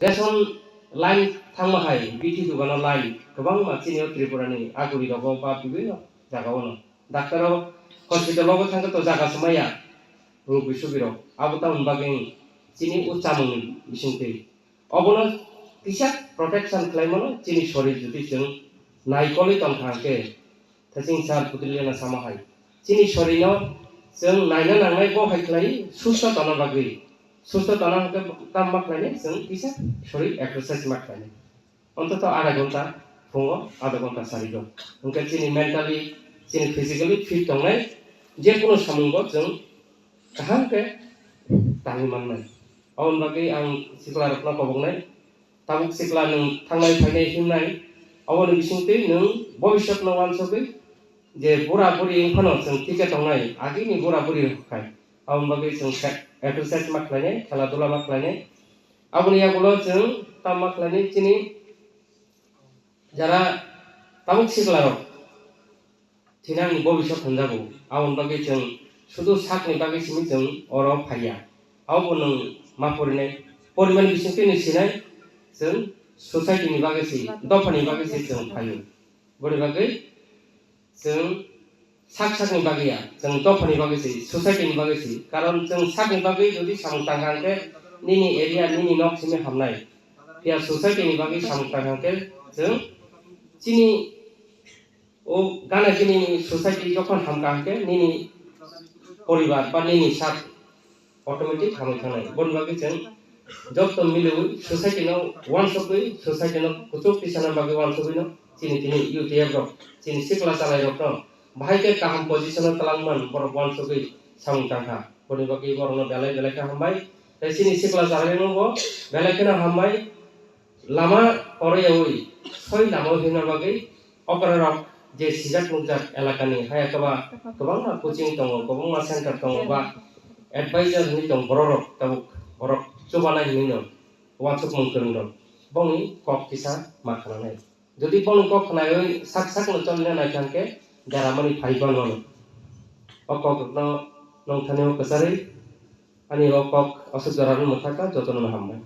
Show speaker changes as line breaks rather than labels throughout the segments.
Ration line थांनो हाय बिटि दुगाना line गोबां मानसिनि त्रिपुरानि आगुरि दगाव बा बिभिन्न जागावनो डाक्टाराव हस्पिटालावबो थांगो तो जागा समाया रुग बिसुबिराव आबोता उनबागै चिनि उच्चामं बिसिंते अबनो किसा प्रोटेक्शन खालामनो चिनि शरीर जुदि जों नायकलि तंखांके थसिं सार पुतलियाना सामाहाय चिनि शरीरनो जों नायनो नांनाय बहाय खालाय सुस्थ तना बागै सुस्थ तना काम माखलायने जों किसा शरीर एक्सरसाइज माखलायने अन्तत आधा घन्टा फुङाव आधा घन्टा सारिदो ओंखाय चिनि मेन्टली चिनि फिजिकली फिट दंनाय जेकुनु सामुंगो जों काहांके तानि माननाय अन बागै आं सिक्ला रत्न कबंनाय ताबुक सिक्ला नों थांनाय फायनाय हिमनाय अवन बिसिंते नों भबिष्यत न वानसबै जे बुरा बुरि इंफानो जों टिकेट दंनाय आगिनि बुरा बुरि रखाय अवन बागै जों एक्सरसाइज माखलायने खेला दुला माखलायने अबनि आगुलो जों ताम माखलायने चिनि जारा ताबुक सिक्ला रक थिनांनि भबिष्यत होनजागौ अवन बागै जों शुद्ध साकनि बागै सिमि जों अराव फाया आवबो नों मा फरिनाय परिमान बिसिंते निसिनाय जों सोसाइटिनि बागैसि दफानि बागैसि जों फायो बोरै बागै जों साकनि बागैया जों दफानि बागैसि सोसाइटिनि बागैसि कारण जों साकनि बागै जुदि सामतांगांके निनि एरिया निनि नक्सिमे हामनाय या सोसाइटिनि बागै सामतांगांके जों चिनि ओ गाना चिनि सोसाइटि जखन हामकांके निनि परिवार बा निनि साक ऑटोमेटिक हामै थानाय बन बागै जों जब तो मिलो सोसाइटी न वन सबै सोसाइटी न कुचो पिसाना बागै वन सबै न चिनि चिनि यूटीएफ रो चिनि सिक्ला चालाय रो भाई के काम पोजीशन तलांगमन बर वन सबै सामतांगा बन बागै बरनो बेलाय बेलाय का हमबाय चिनि सिक्ला चालाय न गो बेलाय केना हमबाय लामा परेयावै सय लामा हिना बागै अकरा जे सिजाक मुजाक एलाकानि हायाकबा गोबां कोचिं दङ गोबां सेन्टार दङ बा एडभाइजर नि दं बररक ताबुक बरक चोबानाय हिनो वाचक मंकरन दं बंनि कक किसा माखनाय जदि बंनि कक खनाय साक साक न चलना नाय थांके दारामनि फाइबान वन अकक न नंथाने कसारै अनि अकक असुजरान मथाका जतन हामबाय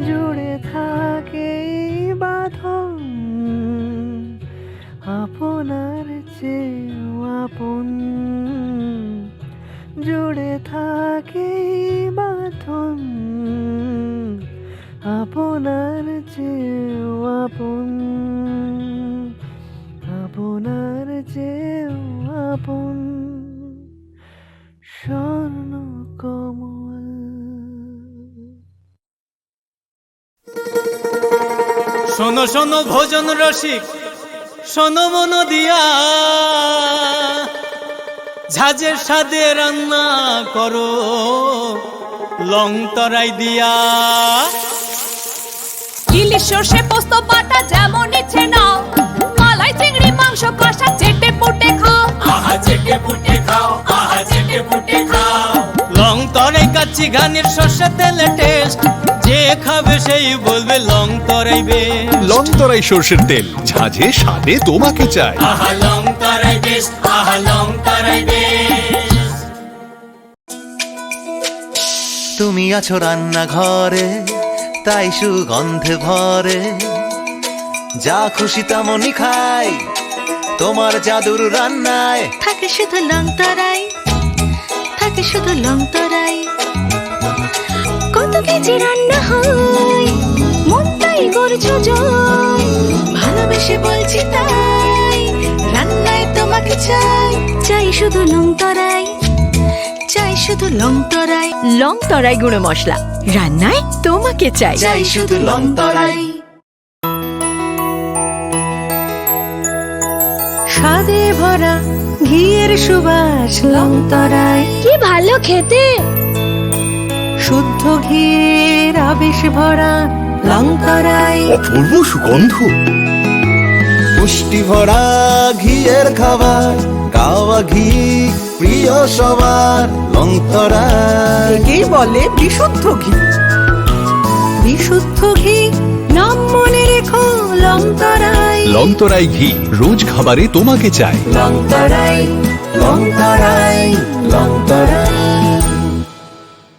जुड़े থাকে বাঁধন আপনার চেয়েও আপন জুড়ে থাকে বাঁধন আপনার চেয়েও আপন আপনার চেয়েও আপন স্বর্ণ কমল।
শোনো শোনো ভোজন রসিক শোনো মন দিয়া ঝাঁঝের স্বাদে রান্না করো লং তরাই দিয়া
ইলিশ সর্ষে পোস্ত বাটা যেমন ইচ্ছে নাও মালাই চিংড়ি মাংস কষা চেটে পুটে খাও
আহা চেটে পুটে খাও আহা চেটে পুটে খাও লং তরাই কাচ্চি ঘানির সর্ষে তেলে টেস্ট যে খাবে সেই বলবে লং তরাই বেশ
লং তরাই সরষের তেল ঝাঁঝে স্বাদে তোমাকে চাই
আহা লং তরাই বেশ আহা লং তরাই বেশ
তুমি আছো রান্না ঘরে তাই সুগন্ধে ভরে যা খুশি তেমনই খাই তোমার জাদুর রান্নায়
থাকে শুধু লং তরাই থাকে শুধু লং তরাই কত কেজি রান্না হয় মন তাই করছো জয় ভালোবেসে বলছি তাই রান্নায় তোমাকে চাই চাই শুধু লং তরাই চাই শুধু লং তরাই লং তরাই গুঁড়ো মশলা রান্নায় তোমাকে চাই
চাই শুধু লং তরাই
স্বাদে ভরা ঘিয়ের সুবাস লং তরাই
কি ভালো খেতে
শুদ্ধ ঘিয়ের আবেশ ভরা লং তরাই
অপূর্ব সুগন্ধ
পুষ্টি ভরা ঘিয়ের খাবার গাওয়া ঘি প্রিয় সবার লং তরাই
একেই বলে বিশুদ্ধ ঘি বিশুদ্ধ ঘি নাম মনে রেখো লং তরাই
লং তরাই ঘি রোজ খাবারে তোমাকে চাই
লং তরাই লং তরাই লং তরাই